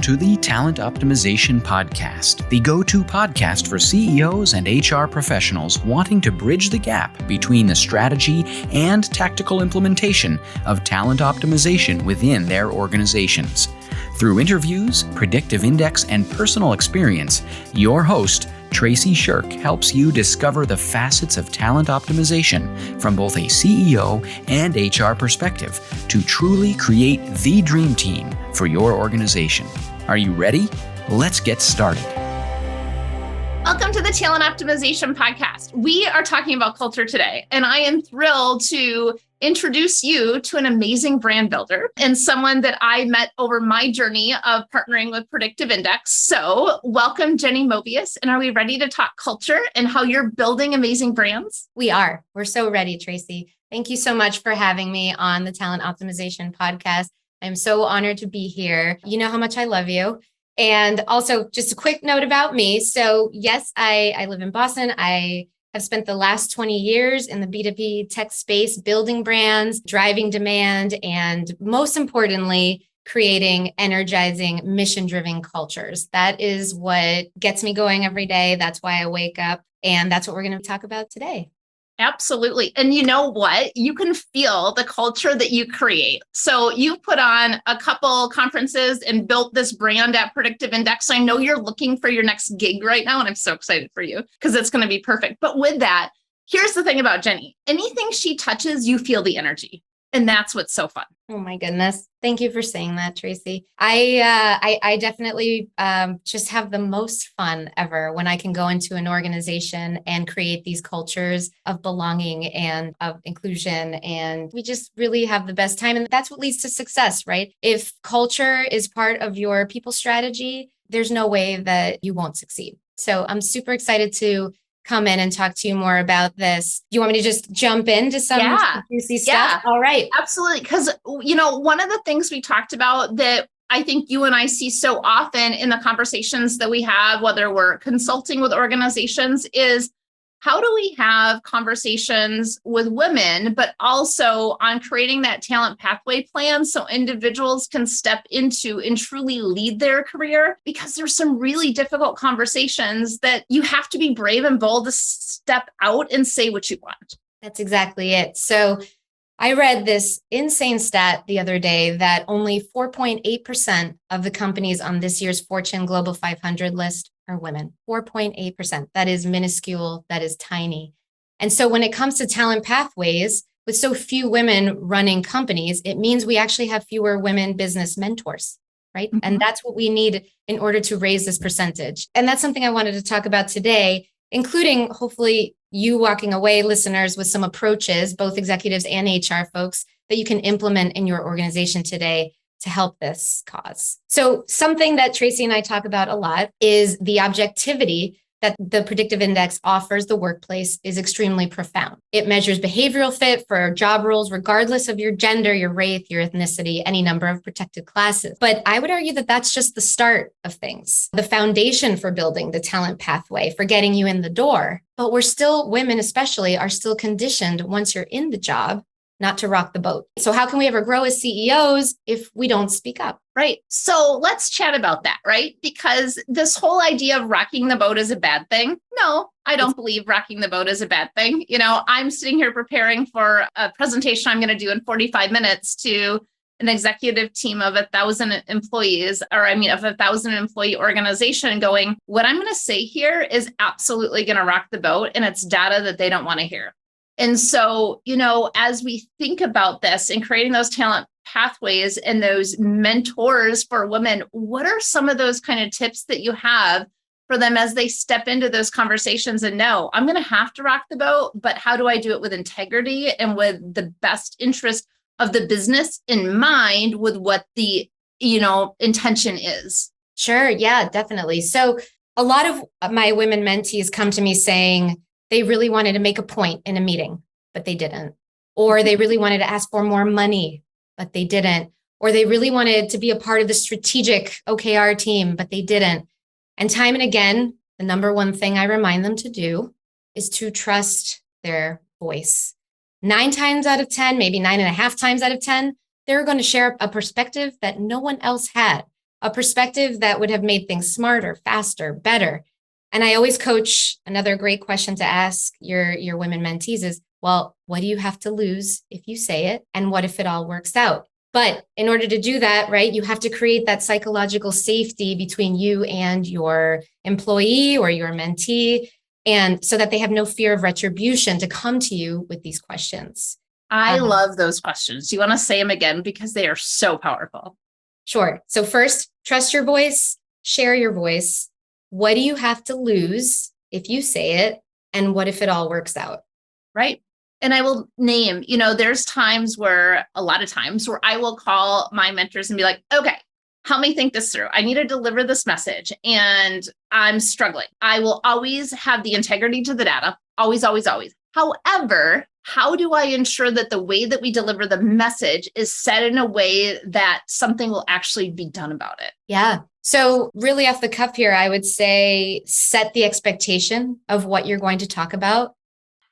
to the Talent Optimization Podcast, the go-to podcast for CEOs and HR professionals wanting to bridge the gap between the strategy and tactical implementation of talent optimization within their organizations. Through interviews, predictive index, and personal experience, your host, Tracy Shirk, helps you discover the facets of talent optimization from both a CEO and HR perspective to truly create the dream team for your organization. Are you ready? Let's get started. Welcome to the Talent Optimization Podcast. We are talking about culture today, and I am thrilled to introduce you to an amazing brand builder and someone that I met over my journey of partnering with Predictive Index. So welcome, Jenny Moebius. And are we ready to talk culture and how you're building amazing brands? We are. We're so ready, Tracy. Thank you so much for having me on the Talent Optimization Podcast. I'm so honored to be here. You know how much I love you. And also just a quick note about me. So yes, I live in Boston. I have spent the last 20 years in the B2B tech space, building brands, driving demand, and most importantly, creating energizing, mission-driven cultures. That is what gets me going every day. That's why I wake up. And that's what we're going to talk about today. Absolutely. And you know what? You can feel the culture that you create. So you've put on a couple conferences and built this brand at Predictive Index. I know you're looking for your next gig right now, and I'm so excited for you because it's going to be perfect. But with that, here's the thing about Jenny. Anything she touches, you feel the energy. And that's what's so fun. Oh my goodness. Thank you for saying that, Tracy. I definitely just have the most fun ever when I can go into an organization and create these cultures of belonging and of inclusion. And we just really have the best time. And that's what leads to success, right? If culture is part of your people strategy, there's no way that you won't succeed. So I'm super excited to come in and talk to you more about this. You want me to just jump into some juicy stuff? Yeah, all right. Absolutely. Because, you know, one of the things we talked about that I think you and I see so often in the conversations that we have, whether we're consulting with organizations, is how do we have conversations with women, but also on creating that talent pathway plan so individuals can step into and truly lead their career? Because there's some really difficult conversations that you have to be brave and bold to step out and say what you want. That's exactly it. So I read this insane stat the other day that only 4.8% of the companies on this year's Fortune Global 500 list are women. 4.8%. That is minuscule. That is tiny. And so when it comes to talent pathways, with so few women running companies, it means we actually have fewer women business mentors, right? Mm-hmm. And that's what we need in order to raise this percentage. And that's something I wanted to talk about today, including hopefully you walking away, listeners, with some approaches, both executives and HR folks, that you can implement in your organization today to help this cause. So something that Tracy and I talk about a lot is the objectivity that the Predictive Index offers the workplace is extremely profound. It measures behavioral fit for job roles, regardless of your gender, your race, your ethnicity, any number of protected classes. But I would argue that that's just the start of things, the foundation for building the talent pathway, for getting you in the door. But we're still, women especially, are still conditioned once you're in the job not to rock the boat. So how can we ever grow as CEOs if we don't speak up? Right. So let's chat about that, right? Because this whole idea of rocking the boat is a bad thing. No, I don't believe rocking the boat is a bad thing. You know, I'm sitting here preparing for a presentation I'm going to do in 45 minutes to an executive team of 1,000 employees, of 1,000 employee organization going, what I'm going to say here is absolutely going to rock the boat. And it's data that they don't want to hear. And so, you know, as we think about this and creating those talent pathways and those mentors for women, what are some of those kind of tips that you have for them as they step into those conversations and know, I'm going to have to rock the boat, but how do I do it with integrity and with the best interest of the business in mind with what the, intention is? Sure. Yeah, definitely. So a lot of my women mentees come to me saying, they really wanted to make a point in a meeting, but they didn't. Or they really wanted to ask for more money, but they didn't. Or they really wanted to be a part of the strategic OKR team, but they didn't. And time and again, the number one thing I remind them to do is to trust their voice. 9 times out of 10, maybe 9.5 times out of 10, they're going to share a perspective that no one else had, a perspective that would have made things smarter, faster, better. And I always coach, another great question to ask your women mentees is, well, what do you have to lose if you say it? And what if it all works out? But in order to do that, right, you have to create that psychological safety between you and your employee or your mentee, and so that they have no fear of retribution to come to you with these questions. I love those questions. Do you want to say them again? Because they are so powerful. Sure. So first, trust your voice, share your voice. What do you have to lose if you say it? And what if it all works out? Right. And I will name, there's a lot of times where I will call my mentors and be like, okay, help me think this through. I need to deliver this message and I'm struggling. I will always have the integrity to the data. Always, always, always. However, how do I ensure that the way that we deliver the message is set in a way that something will actually be done about it? Yeah. So really off the cuff here, I would say set the expectation of what you're going to talk about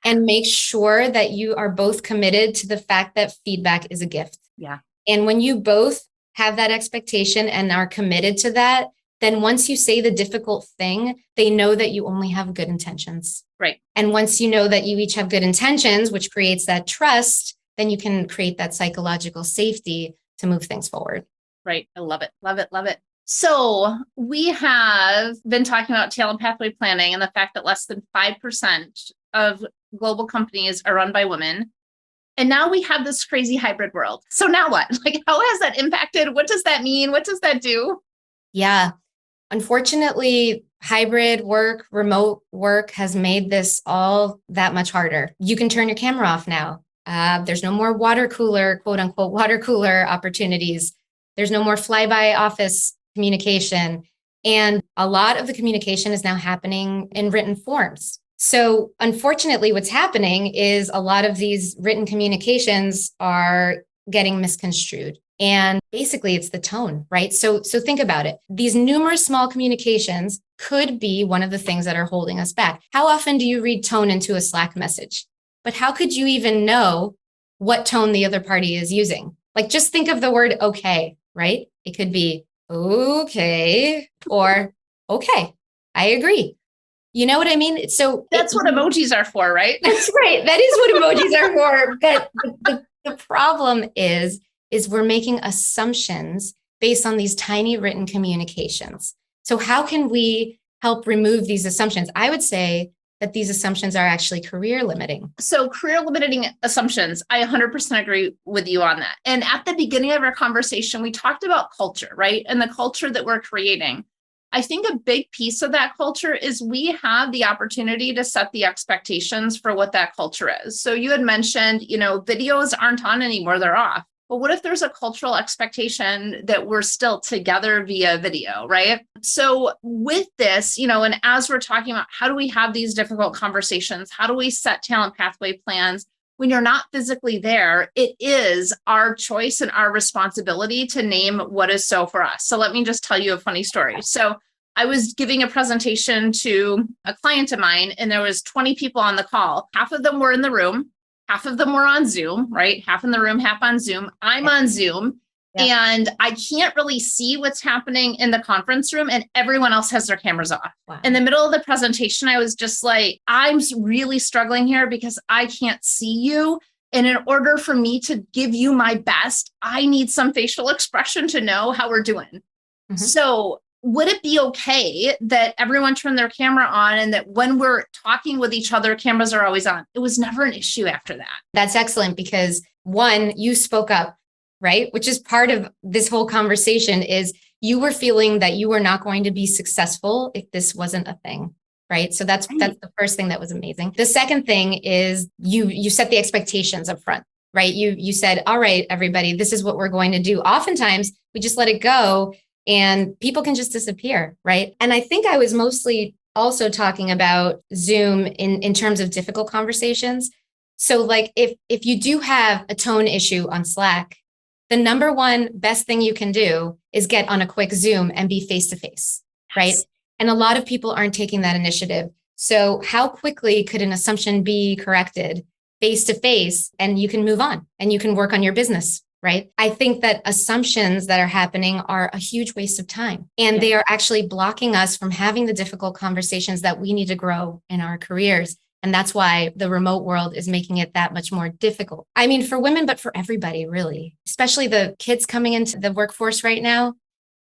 and make sure that you are both committed to the fact that feedback is a gift. Yeah. And when you both have that expectation and are committed to that, then once you say the difficult thing, they know that you only have good intentions. Right. And once you know that you each have good intentions, which creates that trust, then you can create that psychological safety to move things forward. Right. I love it. Love it. Love it. So we have been talking about talent pathway planning and the fact that less than 5% of global companies are run by women. And now we have this crazy hybrid world. So now what? How has that impacted? What does that mean? What does that do? Yeah. Unfortunately, hybrid work, remote work has made this all that much harder. You can turn your camera off now. There's no more water cooler, quote unquote, water cooler opportunities. There's no more flyby office communication. And a lot of the communication is now happening in written forms. So unfortunately, what's happening is a lot of these written communications are getting misconstrued. And basically, it's the tone, right? So think about it. These numerous small communications could be one of the things that are holding us back. How often do you read tone into a Slack message? But how could you even know what tone the other party is using? Just think of the word okay, right? It could be okay or okay, I agree. You know what I mean? So that's what emojis are for, right? That's right. That is what emojis are for. But the problem is we're making assumptions based on these tiny written communications. So how can we help remove these assumptions? I would say that these assumptions are actually career limiting. So career limiting assumptions, I 100% agree with you on that. And at the beginning of our conversation, we talked about culture, right? And the culture that we're creating. I think a big piece of that culture is we have the opportunity to set the expectations for what that culture is. So you had mentioned, videos aren't on anymore, they're off. But what if there's a cultural expectation that we're still together via video, right? So with this, and as we're talking about how do we have these difficult conversations, how do we set talent pathway plans? When you're not physically there, it is our choice and our responsibility to name what is so for us. So let me just tell you a funny story. So I was giving a presentation to a client of mine, and there was 20 people on the call. Half of them were in the room. Half of them were on Zoom, right? Half in the room, half on Zoom. I'm on Zoom. Yeah. And I can't really see what's happening in the conference room, and everyone else has their cameras off. Wow. In the middle of the presentation, I was just like, I'm really struggling here because I can't see you. And in order for me to give you my best, I need some facial expression to know how we're doing. Mm-hmm. So would it be okay that everyone turned their camera on and that when we're talking with each other, cameras are always on? It was never an issue after that. That's excellent because one, you spoke up, right? Which is part of this whole conversation is you were feeling that you were not going to be successful if this wasn't a thing, right? So that's the first thing that was amazing. The second thing is you set the expectations up front, right? You said, all right, everybody, this is what we're going to do. Oftentimes we just let it go and people can just disappear, right? And I think I was mostly also talking about Zoom in terms of difficult conversations. So if you do have a tone issue on Slack, the number one best thing you can do is get on a quick Zoom and be face-to-face, right? Yes. And a lot of people aren't taking that initiative. So how quickly could an assumption be corrected face-to-face and you can move on and you can work on your business, right? I think that assumptions that are happening are a huge waste of time. And they are actually blocking us from having the difficult conversations that we need to grow in our careers. And that's why the remote world is making it that much more difficult. I mean, for women, but for everybody, really, especially the kids coming into the workforce right now.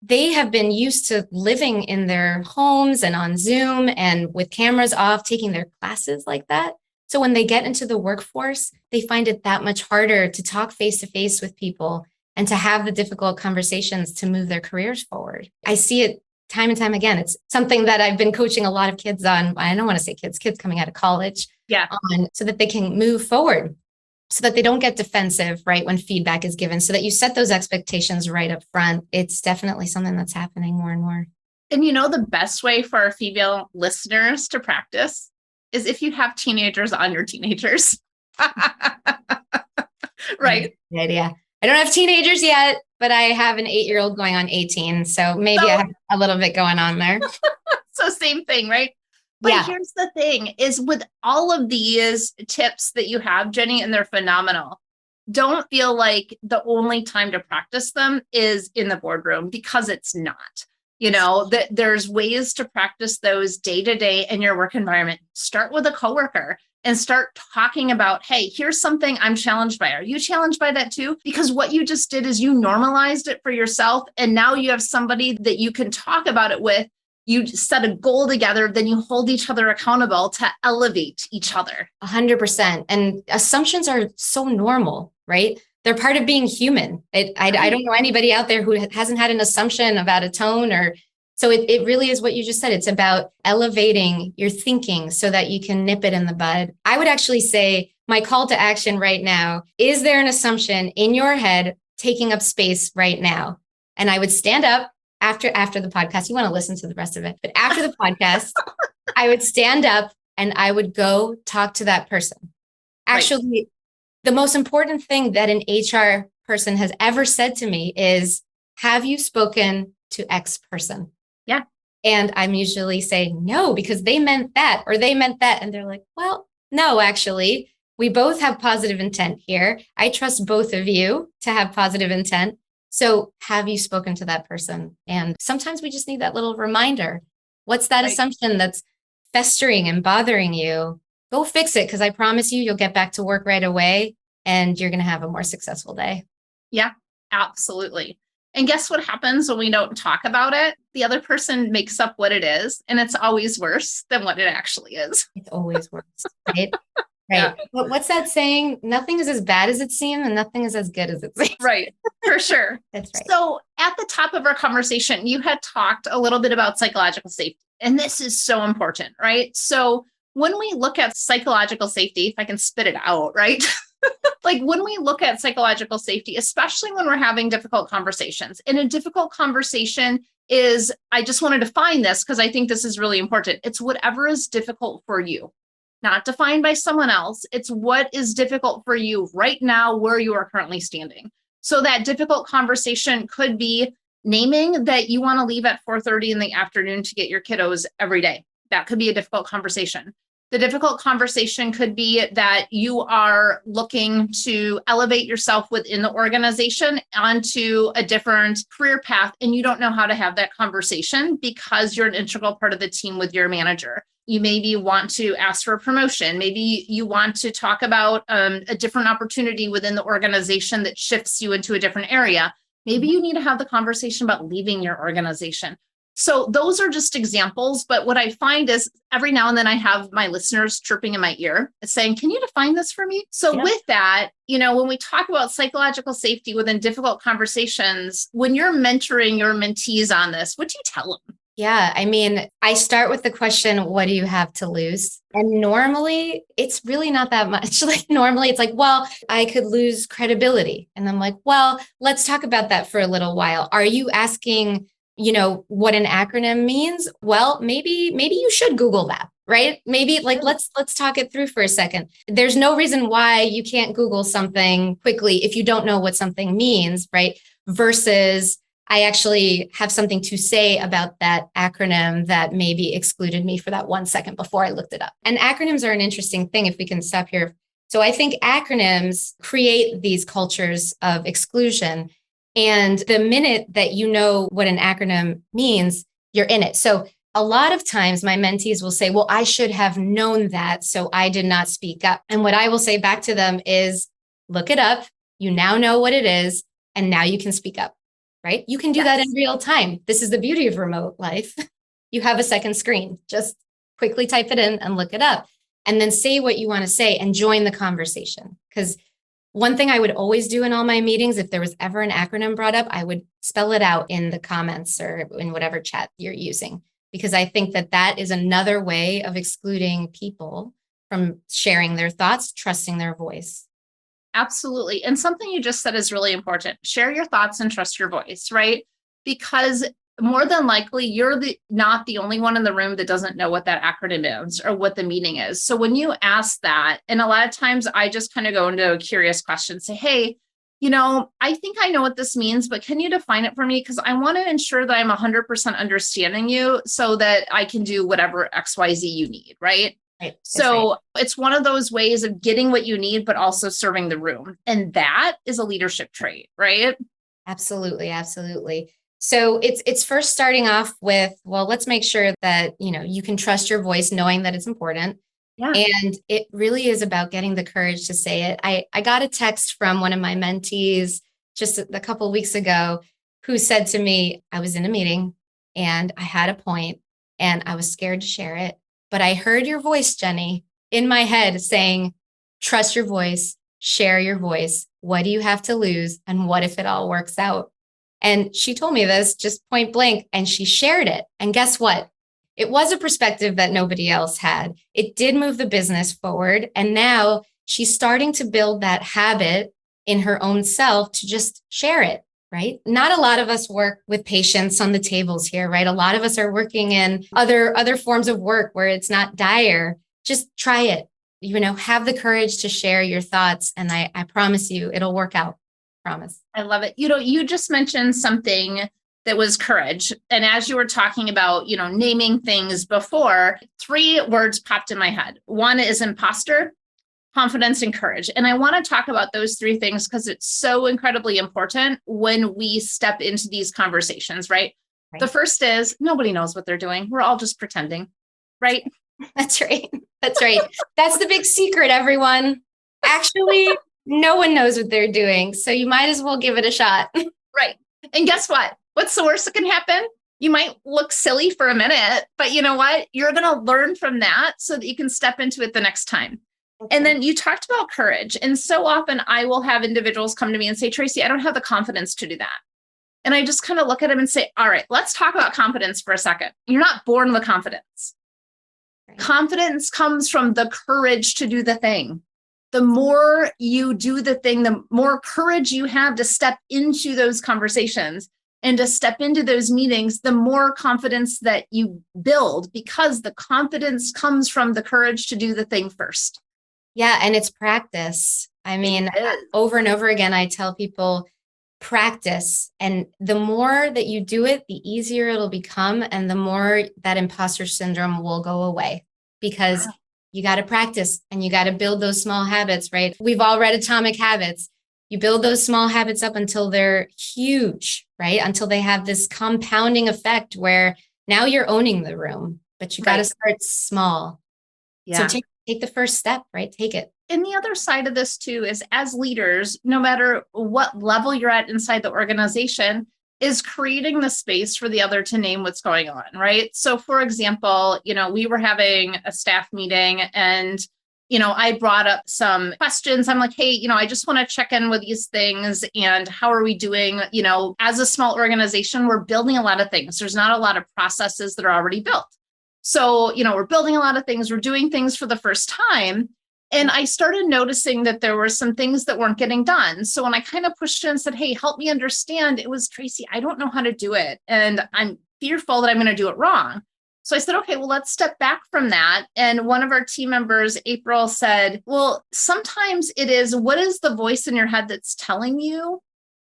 They have been used to living in their homes and on Zoom and with cameras off, taking their classes like that. So when they get into the workforce, they find it that much harder to talk face to face with people and to have the difficult conversations to move their careers forward. I see it time and time again. It's something that I've been coaching a lot of kids on. I don't want to say kids coming out of college, on, so that they can move forward, so that they don't get defensive, right, when feedback is given, so that you set those expectations right up front. It's definitely something that's happening more and more. And you know, the best way for our female listeners to practice is if you have teenagers on your teenagers. Right? Good idea. I don't have teenagers yet, but I have an 8-year-old going on 18. So maybe I have a little bit going on there. So same thing, right? But here's the thing is with all of these tips that you have, Jenny, and they're phenomenal. Don't feel like the only time to practice them is in the boardroom, because it's not. You know, that there's ways to practice those day to day in your work environment. Start with a coworker and start talking about, hey, here's something I'm challenged by. Are you challenged by that too? Because what you just did is you normalized it for yourself. And now you have somebody that you can talk about it with. You set a goal together, then you hold each other accountable to elevate each other. 100%. And assumptions are so normal, right? They're part of being human. I don't know anybody out there who hasn't had an assumption about a tone or so it really is what you just said. It's about elevating your thinking so that you can nip it in the bud. I would actually say my call to action right now, is there an assumption in your head taking up space right now? And I would stand up after the podcast. You want to listen to the rest of it, but after the podcast, I would stand up and I would go talk to that person. Actually, the most important thing that an HR person has ever said to me is, have you spoken to X person? Yeah. And I'm usually saying no, because they meant that, or they meant that. And they're like, well, no, actually, we both have positive intent here. I trust both of you to have positive intent. So have you spoken to that person? And sometimes we just need that little reminder. What's that assumption that's festering and bothering you? Go fix it, because I promise you'll get back to work right away and you're going to have a more successful day. Yeah, absolutely. And guess what happens when we don't talk about it? The other person makes up what it is, and it's always worse than what it actually is. It's always worse, right? Right. But what's that saying? Nothing is as bad as it seems, and nothing is as good as it seems. Right. For sure. That's right. So at the top of our conversation, you had talked a little bit about psychological safety, and this is so important, right? So when we look at psychological safety, if I can spit it out, right? Like when we look at psychological safety, especially when we're having difficult conversations, and a difficult conversation is, I just want to define this because I think this is really important. It's whatever is difficult for you, not defined by someone else. It's what is difficult for you right now, where you are currently standing. So that difficult conversation could be naming that you want to leave at 4:30 in the afternoon to get your kiddos every day. That could be a difficult conversation. The difficult conversation could be that you are looking to elevate yourself within the organization onto a different career path, and you don't know how to have that conversation because you're an integral part of the team with your manager. You maybe want to ask for a promotion. Maybe you want to talk about a different opportunity within the organization that shifts you into a different area. Maybe you need to have the conversation about leaving your organization. So those are just examples. But what I find is every now and then I have my listeners chirping in my ear saying, can you define this for me? So with that, you know, when we talk about psychological safety within difficult conversations, when you're mentoring your mentees on this, what do you tell them? Yeah, I mean, I start with the question, what do you have to lose? And normally it's really not that much. Like normally it's like, well, I could lose credibility. And I'm like, well, let's talk about that for a little while. Are you asking, you know, what an acronym means? Well, maybe you should Google that, right? Maybe like, let's talk it through for a second. There's no reason why you can't Google something quickly if you don't know what something means, right? Versus I actually have something to say about that acronym that maybe excluded me for that 1 second before I looked it up. And acronyms are an interesting thing if we can stop here So I think acronyms create these cultures of exclusion. And the minute that you know what an acronym means, you're in it. So a lot of times my mentees will say, well, I should have known that, so I did not speak up. And what I will say back to them is, look it up. You now know what it is, and now you can speak up, right? You can do that in real time. This is the beauty of remote life. You have a second screen. Just quickly type it in and look it up, and then say what you want to say and join the conversation. Because one thing I would always do in all my meetings, if there was ever an acronym brought up, I would spell it out in the comments or in whatever chat you're using, because I think that that is another way of excluding people from sharing their thoughts, trusting their voice. Absolutely. And something you just said is really important. Share your thoughts and trust your voice, right? Because more than likely, you're not the only one in the room that doesn't know what that acronym is or what the meaning is. So when you ask that, and a lot of times I just kind of go into a curious question, say, hey, I think I know what this means, but can you define it for me? Because I want to ensure that I'm 100% understanding you so that I can do whatever XYZ you need, right? Right. So it's one of those ways of getting what you need, but also serving the room. And that is a leadership trait, right? Absolutely. Absolutely. So it's first starting off with, well, let's make sure that, you can trust your voice, knowing that it's important. Yeah. And it really is about getting the courage to say it. I got a text from one of my mentees just a couple of weeks ago who said to me, I was in a meeting and I had a point and I was scared to share it, but I heard your voice, Jenny, in my head saying, trust your voice, share your voice. What do you have to lose? And what if it all works out? And she told me this just point blank, and she shared it. And guess what? It was a perspective that nobody else had. It did move the business forward. And now she's starting to build that habit in her own self to just share it, right? Not a lot of us work with patients on the tables here, right? A lot of us are working in other forms of work where it's not dire. Just try it, have the courage to share your thoughts. And I promise you, it'll work out. Promise. I love it. You just mentioned something that was courage. And as you were talking about, naming things before, 3 words popped in my head. One is imposter, confidence, and courage. And I want to talk about those 3 things because it's so incredibly important when we step into these conversations, right? The first is nobody knows what they're doing. We're all just pretending, right? That's right. That's right. That's the big secret, everyone. Actually, no one knows what they're doing. So you might as well give it a shot. Right. And guess what? What's the worst that can happen? You might look silly for a minute, but you know what? You're going to learn from that so that you can step into it the next time. Okay. And then you talked about courage. And so often I will have individuals come to me and say, Tracy, I don't have the confidence to do that. And I just kind of look at them and say, all right, let's talk about confidence for a second. You're not born with confidence. Right. Confidence comes from the courage to do the thing. The more you do the thing, the more courage you have to step into those conversations and to step into those meetings, the more confidence that you build, because the confidence comes from the courage to do the thing first. Yeah. And it's practice. I mean, over and over again, I tell people practice. And the more that you do it, the easier it'll become. And the more that imposter syndrome will go away, because you got to practice and you got to build those small habits, right? We've all read Atomic Habits. You build those small habits up until they're huge, right? Until they have this compounding effect where now you're owning the room, but you got to start small. Yeah. So take the first step, right? Take it. And the other side of this too is, as leaders, no matter what level you're at inside the organization, is creating the space for the other to name what's going on, right? So for example, we were having a staff meeting and, I brought up some questions. I'm like, hey, I just want to check in with these things and how are we doing? As a small organization, we're building a lot of things. There's not a lot of processes that are already built. So, we're building a lot of things. We're doing things for the first time. And I started noticing that there were some things that weren't getting done. So when I kind of pushed in and said, hey, help me understand, it was, Tracy, I don't know how to do it. And I'm fearful that I'm going to do it wrong. So I said, okay, well, let's step back from that. And one of our team members, April, said, well, sometimes it is, what is the voice in your head that's telling you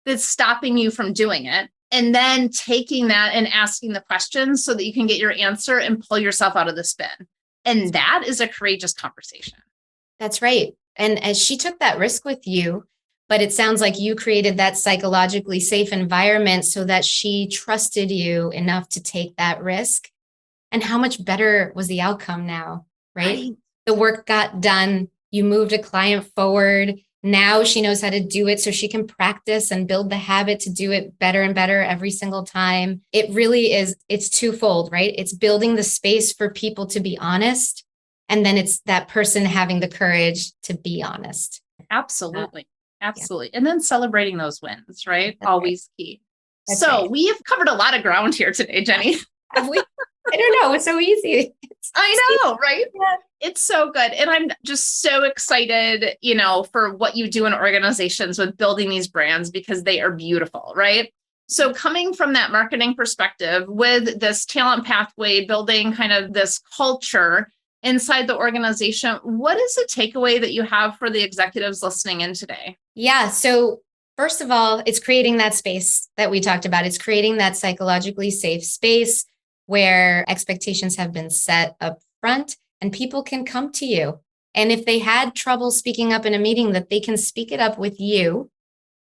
that's stopping you from doing it? And then taking that and asking the questions so that you can get your answer and pull yourself out of the spin. And that is a courageous conversation. That's right. And as she took that risk with you, but it sounds like you created that psychologically safe environment so that she trusted you enough to take that risk. And how much better was the outcome now, right? The work got done. You moved a client forward. Now she knows how to do it so she can practice and build the habit to do it better and better every single time. It really is, it's twofold, right? It's building the space for people to be honest. And then it's that person having the courage to be honest. Absolutely. Absolutely. Yeah. And then celebrating those wins, right? That's Always key. That's so right. we have covered a lot of ground here today, Jenny. Have we? I don't know. It's so easy. I know, right? Yeah. It's so good. And I'm just so excited, for what you do in organizations with building these brands because they are beautiful, right? So coming from that marketing perspective with this talent pathway, building kind of this culture inside the organization, what is the takeaway that you have for the executives listening in today? Yeah. So first of all, it's creating that space that we talked about. It's creating that psychologically safe space where expectations have been set up front and people can come to you. And if they had trouble speaking up in a meeting, that they can speak it up with you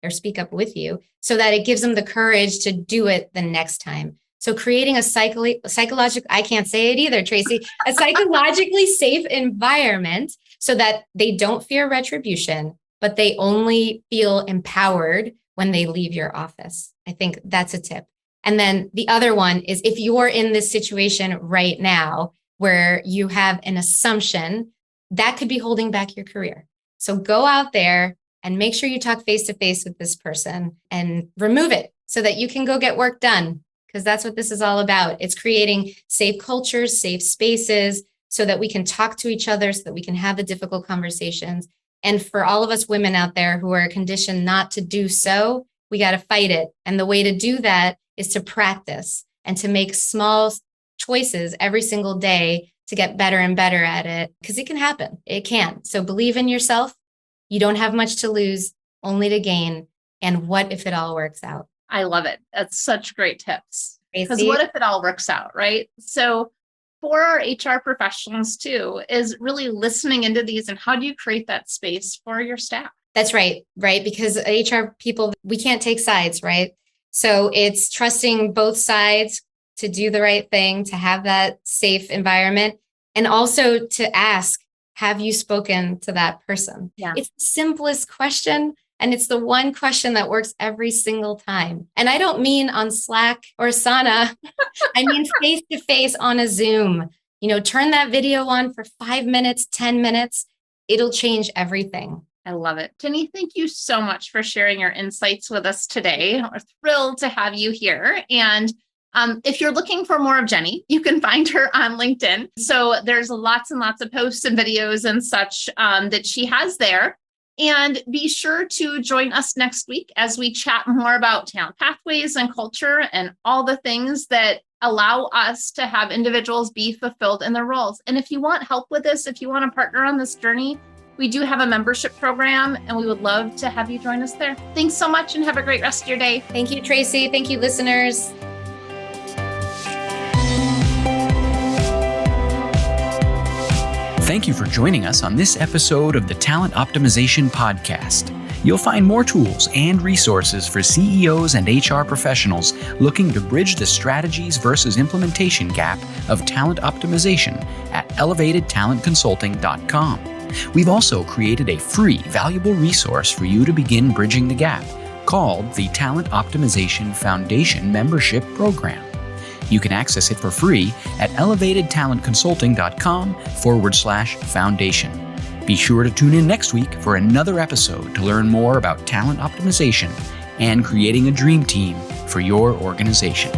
or speak up with you so that it gives them the courage to do it the next time. So creating a psychological, I can't say it either, Tracy, a psychologically safe environment so that they don't fear retribution, but they only feel empowered when they leave your office. I think that's a tip. And then the other one is if you're in this situation right now where you have an assumption that could be holding back your career. So go out there and make sure you talk face to face with this person and remove it so that you can go get work done. Because that's what this is all about. It's creating safe cultures, safe spaces so that we can talk to each other, so that we can have the difficult conversations. And for all of us women out there who are conditioned not to do so, we got to fight it. And the way to do that is to practice and to make small choices every single day to get better and better at it, because it can happen. It can. So believe in yourself. You don't have much to lose, only to gain. And what if it all works out? I love it. That's such great tips. Because Tracy? what if it all works out, right? So for our HR professionals too, is really listening into these and how do you create that space for your staff? That's right. Because HR people, we can't take sides, right? So it's trusting both sides to do the right thing, to have that safe environment, and also to ask, have you spoken to that person? Yeah. It's the simplest question. And it's the one question that works every single time. And I don't mean on Slack or Asana. I mean face to face on a Zoom. Turn that video on for 5 minutes, 10 minutes. It'll change everything. I love it. Jenny, thank you so much for sharing your insights with us today. We're thrilled to have you here. And if you're looking for more of Jenny, you can find her on LinkedIn. So there's lots and lots of posts and videos and such that she has there. And be sure to join us next week as we chat more about talent pathways and culture and all the things that allow us to have individuals be fulfilled in their roles. And if you want help with this, if you want to partner on this journey, we do have a membership program and we would love to have you join us there. Thanks so much and have a great rest of your day. Thank you, Tracy. Thank you, listeners. Thank you for joining us on this episode of the Talent Optimization Podcast. You'll find more tools and resources for CEOs and HR professionals looking to bridge the strategies versus implementation gap of talent optimization at elevatedtalentconsulting.com. We've also created a free, valuable resource for you to begin bridging the gap called the Talent Optimization Foundation Membership Program. You can access it for free at elevatedtalentconsulting.com/foundation. Be sure to tune in next week for another episode to learn more about talent optimization and creating a dream team for your organization.